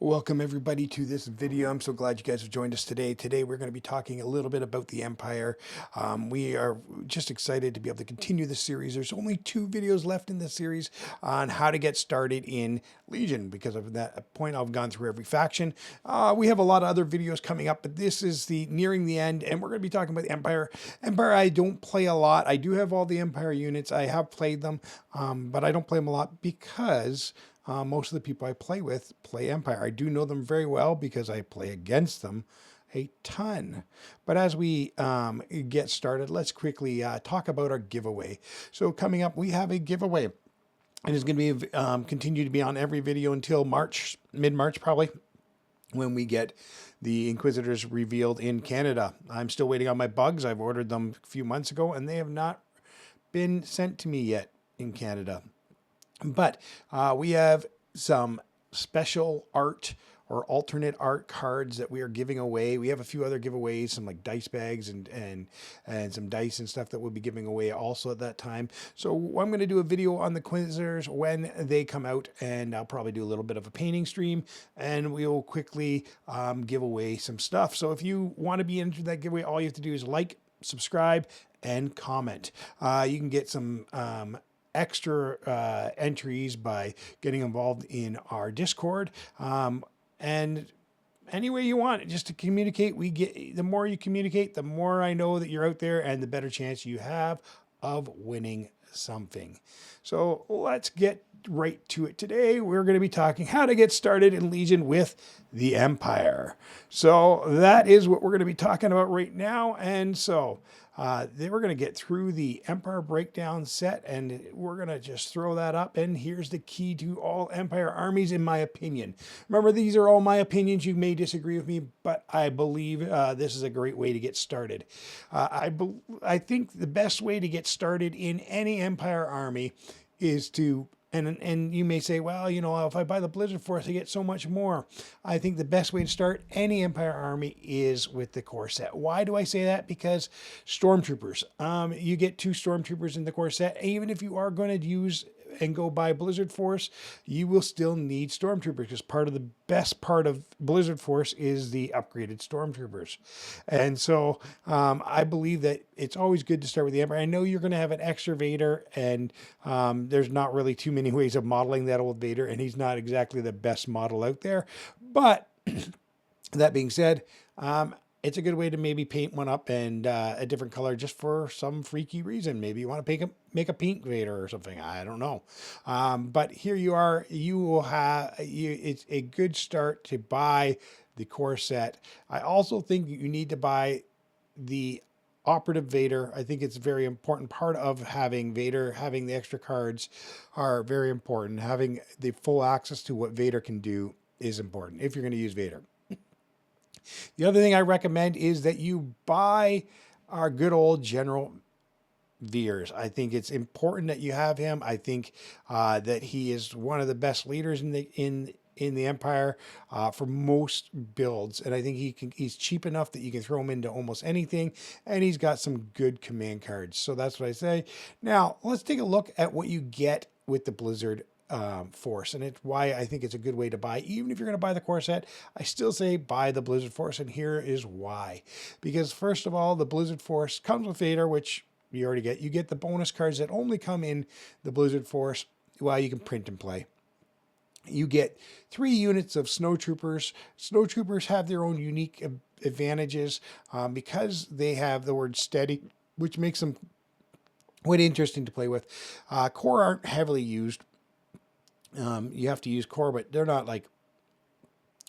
Welcome everybody to this video. I'm so glad you guys have joined us today. Today we're going to be talking a little bit about the Empire. We are just excited to be able to continue the series. There's only 2 videos left in this series on how to get started in Legion. Because of that point, I've gone through every faction. We have a lot of other videos coming up, but this is the nearing the end, and we're going to be talking about the Empire. Empire, I don't play a lot. I do have all the Empire units. I have played them, but I don't play them a lot because most of the people I play with play Empire. I do know them very well because I play against them a ton. But as we get started, let's quickly talk about our giveaway. So coming up, we have a giveaway. And it's going to be continue to be on every video until March, mid-March probably, when we get the Inquisitors revealed in Canada. I'm still waiting on my bugs. I've ordered them a few months ago, and they have not been sent to me yet in Canada. But we have some special art or alternate art cards that we are giving away. We have a few other giveaways, some like dice bags and some dice and stuff that we'll be giving away also at that time. So I'm going to do a video on the Inquisitors when they come out, and I'll probably do a little bit of a painting stream, and we'll quickly give away some stuff. So if you want to be into that giveaway, all you have to do is like, subscribe, and comment. You can get some extra entries by getting involved in our Discord, and any way you want, just to communicate. The more you communicate, the more I know that you're out there, and the better chance you have of winning something. So let's get right to it. Today we're going to be talking how to get started in Legion with the Empire. So that is what we're going to be talking about right now. And so they were going to get through the Empire Breakdown set, and we're going to just throw that up. And here's the key to all Empire armies, in my opinion. Remember, these are all my opinions. You may disagree with me, but I believe this is a great way to get started. I think the best way to get started in any Empire army is to, and you may say, well, you know, if I buy the Blizzard Force, I get so much more. I think the best way to start any Empire army is with the core set. Why do I say that? Because Stormtroopers, you get 2 Stormtroopers in the core set. Even if you are going to use and go buy Blizzard Force, you will still need Stormtroopers, because part of the best part of Blizzard Force is the upgraded Stormtroopers. And so I believe that it's always good to start with the Empire. I know you're going to have an extra Vader, and there's not really too many ways of modeling that old Vader, and he's not exactly the best model out there. But that being said, it's a good way to maybe paint one up and a different color just for some freaky reason. Maybe you want to make a pink Vader or something. I don't know. But here you are. You will have it's a good start to buy the core set. I also think you need to buy the operative Vader. I think it's a very important part of having Vader. Having the extra cards are very important. Having the full access to what Vader can do is important if you're going to use Vader. The other thing I recommend is that you buy our good old General Veers. I think it's important that you have him. I think that he is one of the best leaders in the Empire for most builds, and I think he's cheap enough that you can throw him into almost anything, and he's got some good command cards. So that's what I say. Now let's take a look at what you get with the Blizzard Force, and it's why I think it's a good way to buy. Even if you're going to buy the core set, I still say buy the Blizzard Force, and here is why. Because first of all, the Blizzard Force comes with Vader, which you already get. You get the bonus cards that only come in the Blizzard Force. Well, you can print and play. You get 3 units of Snowtroopers. Snowtroopers have their own unique advantages because they have the word steady, which makes them quite interesting to play with. Core aren't heavily used. You have to use core, but they're not like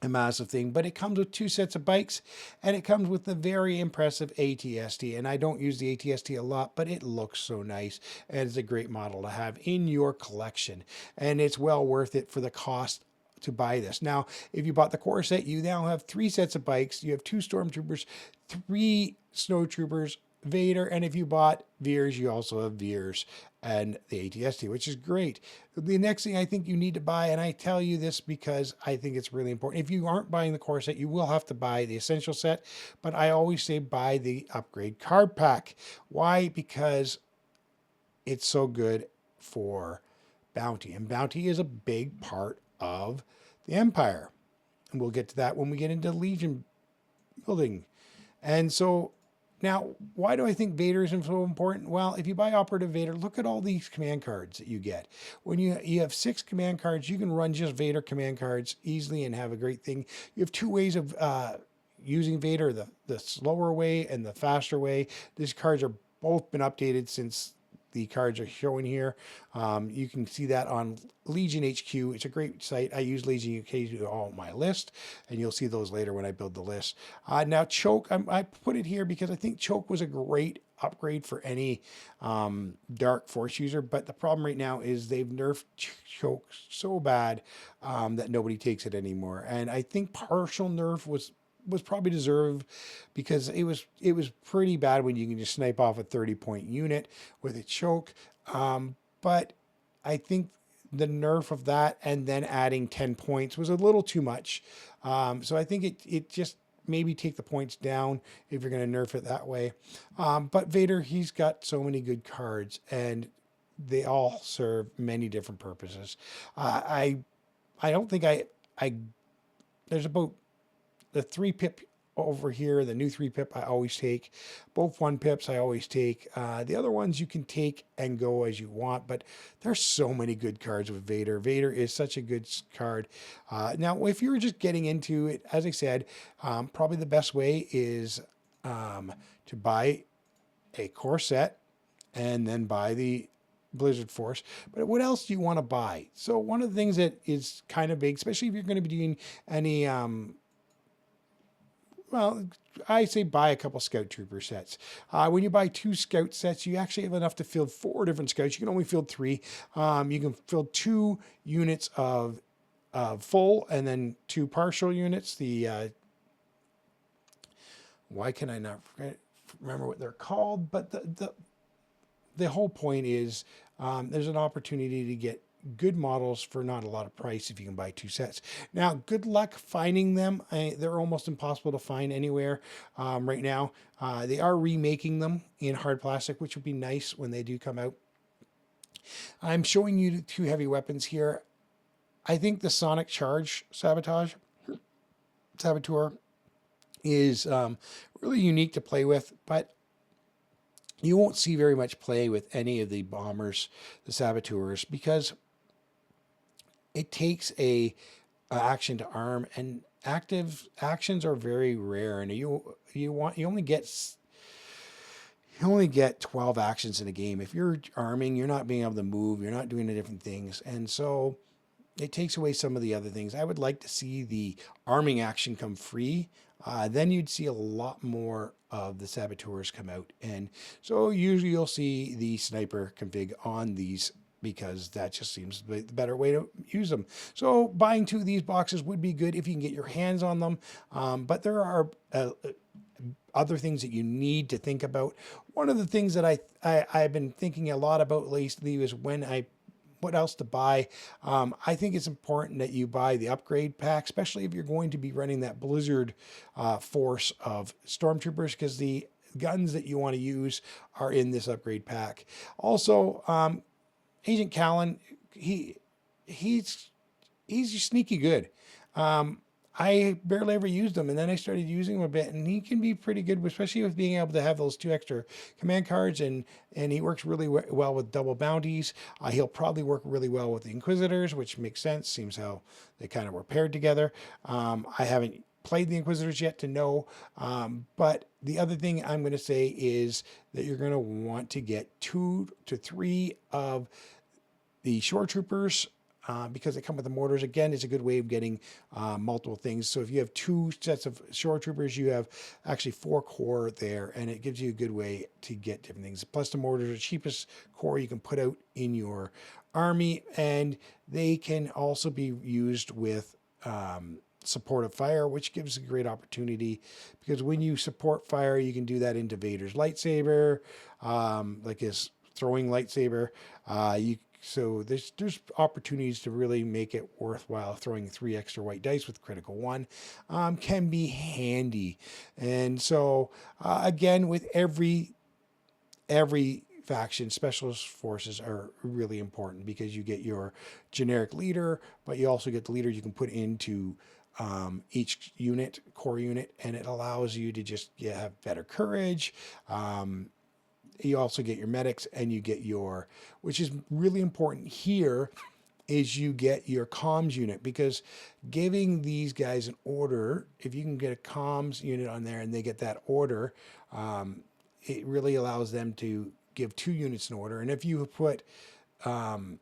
a massive thing. But it comes with 2 sets of bikes, and it comes with a very impressive ATST. And I don't use the ATST a lot, but it looks so nice, and it's a great model to have in your collection, and it's well worth it for the cost to buy this. Now, if you bought the core set, you now have 3 sets of bikes. You have 2 Stormtroopers, 3 Snowtroopers, Vader, and if you bought Veers, you also have Veers and the ATST, which is great. The next thing I think you need to buy, and I tell you this because I think it's really important, if you aren't buying the core set, you will have to buy the essential set, but I always say buy the upgrade card pack. Why? Because it's so good for bounty, and bounty is a big part of the Empire. And we'll get to that when we get into Legion building. And so now, why do I think Vader is so important? Well, if you buy Operative Vader, look at all these command cards that you get. When you have 6 command cards, you can run just Vader command cards easily and have a great thing. You have 2 ways of using Vader, the slower way and the faster way. These cards are both been updated since the cards are showing here. You can see that on Legion HQ. It's a great site. I use Legion UK to do all my list, and you'll see those later when I build the list. Now Choke, I put it here because I think Choke was a great upgrade for any Dark Force user, but the problem right now is they've nerfed Choke so bad that nobody takes it anymore. And I think partial nerf was probably deserved because it was pretty bad when you can just snipe off a 30-point unit with a choke. But I think the nerf of that and then adding 10 points was a little too much. So I think it just maybe take the points down if you're going to nerf it that way. But Vader, he's got so many good cards and they all serve many different purposes. I don't think there's about the 3-pip over here, the new 3-pip I always take. Both 1-pips I always take. The other ones you can take and go as you want, but there's so many good cards with Vader. Vader is such a good card. Now, if you were just getting into it, as I said, probably the best way is to buy a core set and then buy the Blizzard Force. But what else do you want to buy? So one of the things that is kind of big, especially if you're going to be doing any well, I say buy a couple Scout Trooper sets. When you buy 2 Scout sets, you actually have enough to field 4 different Scouts. You can only field 3. You can field 2 units of full and then 2 partial units. Why can I not remember what they're called? But the whole point is there's an opportunity to get good models for not a lot of price if you can buy 2 sets. Now, good luck finding them. They're almost impossible to find anywhere right now. They are remaking them in hard plastic, which would be nice when they do come out. I'm showing you 2 heavy weapons here. I think the Sonic Charge Saboteur is really unique to play with, but you won't see very much play with any of the bombers, the saboteurs, because it takes a action to arm, and active actions are very rare, and you only get 12 actions in a game. If you're arming, you're not being able to move, you're not doing the different things, and so it takes away some of the other things. I would like to see the arming action come free. Then you'd see a lot more of the saboteurs come out, and so usually you'll see the sniper config on these because that just seems the better way to use them. So buying 2 of these boxes would be good if you can get your hands on them, but there are other things that you need to think about. One of the things that I've been thinking a lot about lately is what else to buy. I think it's important that you buy the upgrade pack, especially if you're going to be running that Blizzard force of Stormtroopers, because the guns that you want to use are in this upgrade pack. Also, Agent Callan, he's sneaky good. I barely ever used him, and then I started using him a bit, and he can be pretty good, especially with being able to have those 2 extra command cards, and he works really well with double bounties. He'll probably work really well with the Inquisitors, which makes sense, seems how they kind of were paired together. I haven't played the Inquisitors yet to know, but the other thing I'm going to say is that you're going to want to get 2 to 3 of the Shore Troopers, because they come with the mortars. Again, it's a good way of getting multiple things. So if you have 2 sets of Shore Troopers, you have actually 4 core there, and it gives you a good way to get different things. Plus, the mortars are the cheapest core you can put out in your army, and they can also be used with supportive fire, which gives a great opportunity, because when you support fire, you can do that into Vader's lightsaber, like his throwing lightsaber. So there's opportunities to really make it worthwhile. Throwing 3 extra white dice with critical 1 can be handy. And so again, with every faction, specialist forces are really important, because you get your generic leader, but you also get the leader you can put into each unit, core unit, and it allows you to just have better courage. You also get your medics, and you get your, which is really important here, is you get your comms unit, because giving these guys an order, if you can get a comms unit on there and they get that order, it really allows them to give 2 units an order. And if you put the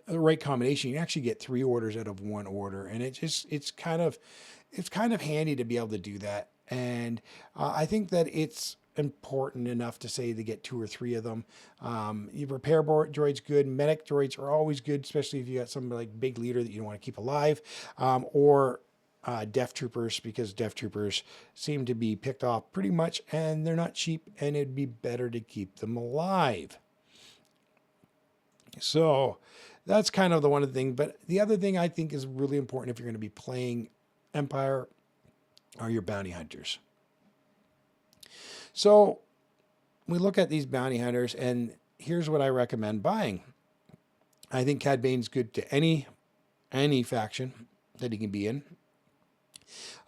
right combination, you actually get 3 orders out of 1 order, and it's kind of handy to be able to do that. And I think that it's important enough to say to get 2 or 3 of them. Your repair droid's good. Medic droids are always good, especially if you got some like big leader that you want to keep alive, or Death Troopers, because Death Troopers seem to be picked off pretty much, and they're not cheap, and it'd be better to keep them alive. So that's kind of the one thing. But the other thing I think is really important if you're going to be playing Empire are your bounty hunters. So we look at these bounty hunters, and here's what I recommend buying. I think Cad Bane's good to any faction that he can be in.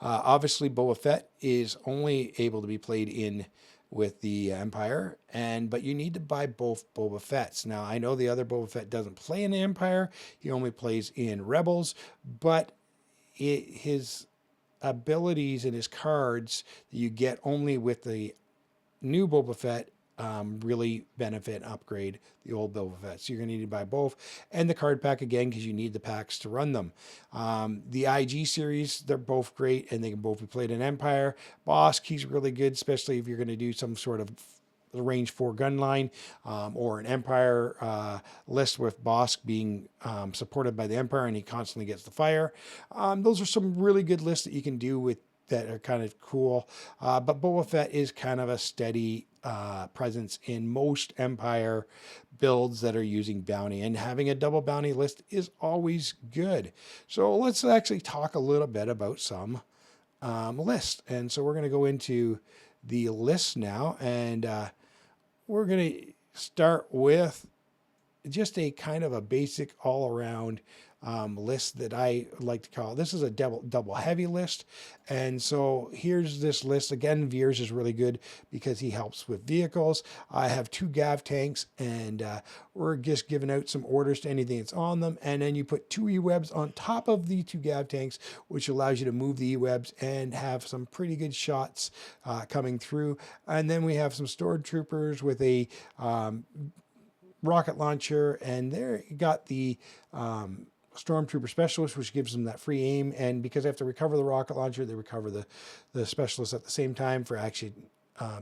Obviously, Boba Fett is only able to be played in with the Empire, but you need to buy both Boba Fett's. Now, I know the other Boba Fett doesn't play in the Empire. He only plays in Rebels, but his abilities and his cards that you get only with the new Boba Fett really benefit and upgrade the old Boba Fett. So you're going to need to buy both, and the card pack again, because you need the packs to run them. The IG series, they're both great, and they can both be played in Empire. Bossk, he's really good, especially if you're going to do some sort of range 4 gun line, or an Empire list with Bossk being supported by the Empire, and he constantly gets the fire. Those are some really good lists that you can do with that are kind of cool. But Boba Fett is kind of a steady presence in most Empire builds that are using bounty, and having a double bounty list is always good. So let's actually talk a little bit about some lists. And so we're going to go into the list now, and we're going to start with just a kind of a basic all-around list that I like to call. This is a double heavy list. And so here's this list. Again, Veers is really good because he helps with vehicles. I have 2 Gav tanks, and we're just giving out some orders to anything that's on them. And then you put 2 E-Webs on top of the 2 Gav tanks, which allows you to move the E-Webs and have some pretty good shots coming through. And then we have some Stormtroopers with a rocket launcher, and there you got the Stormtrooper Specialist, which gives them that free aim. And because they have to recover the rocket launcher, they recover the Specialist at the same time for action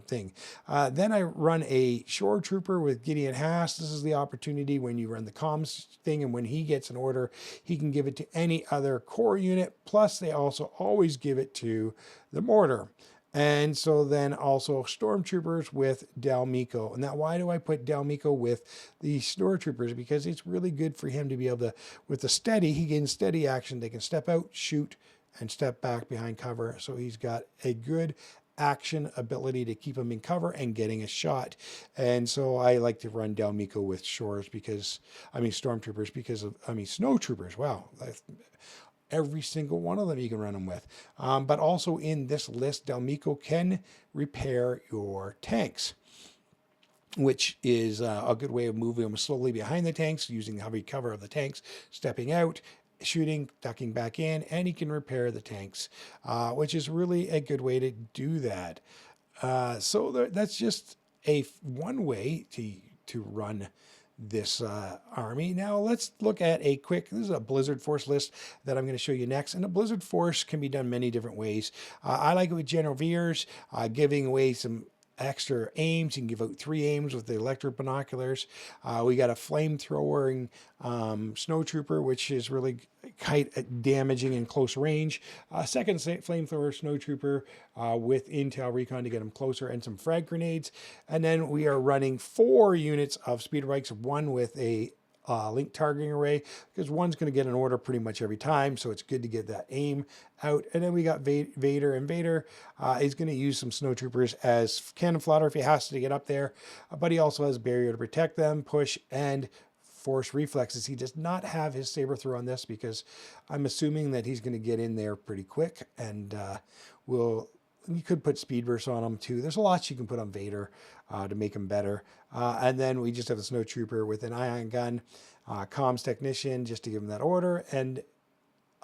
thing. Then I run a Shore Trooper with Gideon Haas. This is the opportunity when you run the comms thing, and when he gets an order, he can give it to any other core unit. Plus, they also always give it to the mortar. And so then also Stormtroopers with Del Meeko. And now, why do I put Del Meeko with the Stormtroopers? Because it's really good for him to be able to, with the steady, he gains steady action. They can step out, shoot, and step back behind cover. So he's got a good action ability to keep him in cover and getting a shot. And so I like to run Del Meeko with Stormtroopers because of, Snow Troopers. Wow. Every single one of them you can run them with. But also in this list, Del Meeko can repair your tanks, which is a good way of moving them slowly behind the tanks, using the heavy cover of the tanks, stepping out, shooting, ducking back in, and he can repair the tanks, which is really a good way to do that. So that's just one way to run this army. Now let's look at this is a Blizzard Force list that I'm going to show you next. And a Blizzard Force can be done many different ways. I like it with General Veers, giving away some extra aims. You can give out 3 aims with the electric binoculars. We got a flamethrowing Snow Trooper, which is really quite damaging in close range. Second flamethrower Snow Trooper with Intel Recon to get them closer, and some frag grenades. And then we are running 4 units of speeder bikes, 1 with a link targeting array, because one's going to get an order pretty much every time, so it's good to get that aim out. And then we got Vader, and Vader is going to use some Snow Troopers as cannon fodder if he has to get up there, but he also has barrier to protect them, push, and Force reflexes. He does not have his saber throw on this because I'm assuming that he's going to get in there pretty quick, and you could put speed burst on him too. There's a lot you can put on Vader to make him better. And then we just have a snowtrooper with an ion gun, comms technician just to give him that order, and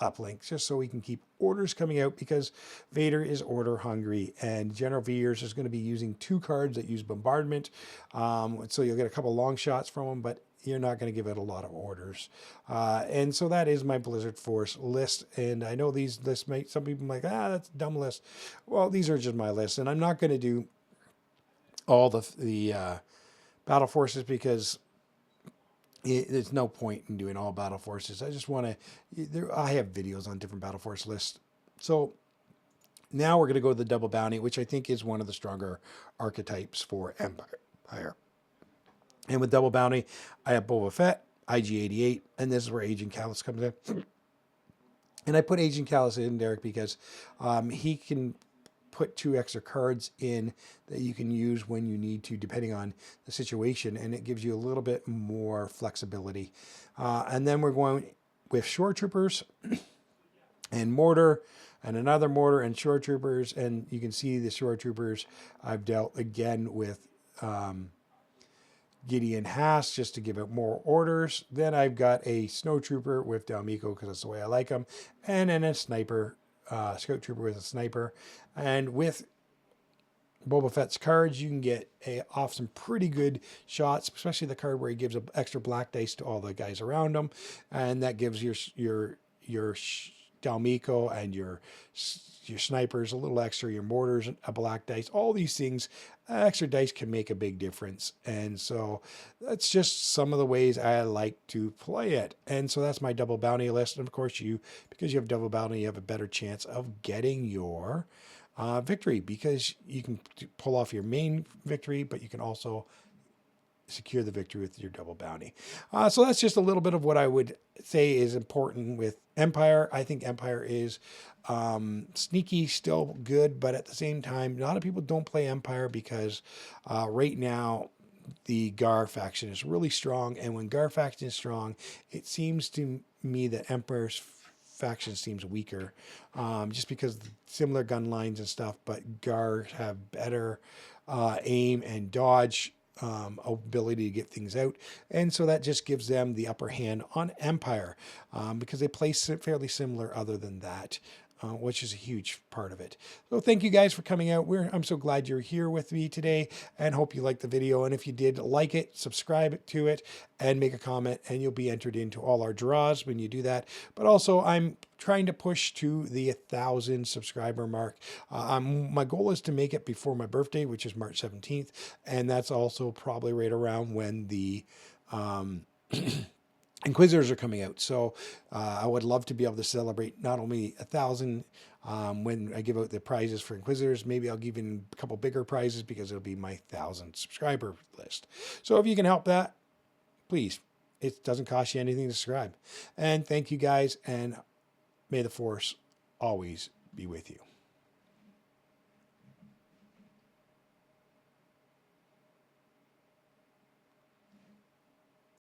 uplinks just so we can keep orders coming out, because Vader is order hungry, and General Veers is going to be using 2 cards that use bombardment. So you'll get a couple long shots from him, but you're not going to give it a lot of orders. And so that is my Blizzard Force list. And I know these lists some people like, that's a dumb list. Well, these are just my lists, and I'm not going to do all the battle forces because there's no point in doing all battle forces. I just want to, I have videos on different battle force lists. So now we're going to go to the double bounty, which I think is one of the stronger archetypes for Empire. And with double bounty, I have Boba Fett, IG-88, and this is where Agent Kallus comes in. And I put Agent Kallus in, Derek, because he can put 2 extra cards in that you can use when you need to, depending on the situation, and it gives you a little bit more flexibility. And then we're going with shore troopers and mortar, and another mortar and shore troopers, and you can see the shore troopers I've dealt again with Gideon Haas just to give it more orders. Then I've got a snow trooper with Dalmiko because that's the way I like them, and then a sniper, scout trooper with a sniper. And with Boba Fett's cards, you can get off some pretty good shots, especially the card where he gives an extra black dice to all the guys around him, and that gives your Dalmiko and your snipers a little extra, your mortars a black dice. All these things, extra dice can make a big difference, and so that's just some of the ways I like to play it. And so that's my double bounty list. And of course, because you have double bounty, you have a better chance of getting your victory, because you can pull off your main victory, but you can also secure the victory with your double bounty. So that's just a little bit of what I would say is important with Empire. I think Empire is sneaky, still good, but at the same time, a lot of people don't play Empire because right now the Gar faction is really strong, and when Gar faction is strong, it seems to me that Empire's faction seems weaker, just because similar gun lines and stuff, but Gar have better aim and dodge ability to get things out, and so that just gives them the upper hand on Empire, because they play fairly similar other than that, which is a huge part of it. So thank you guys for coming out. I'm so glad you're here with me today, and hope you liked the video. And if you did, like it, subscribe to it, and make a comment, and you'll be entered into all our draws when you do that. But also, I'm trying to push to the 1,000 subscriber mark. My goal is to make it before my birthday, which is March 17th, and that's also probably right around when the Inquisitors are coming out. So I would love to be able to celebrate not only 1,000 when I give out the prizes for Inquisitors, maybe I'll give in a couple bigger prizes because it'll be my 1,000 subscriber list. So if you can help that, please. It doesn't cost you anything to subscribe. And thank you guys, and may the Force always be with you.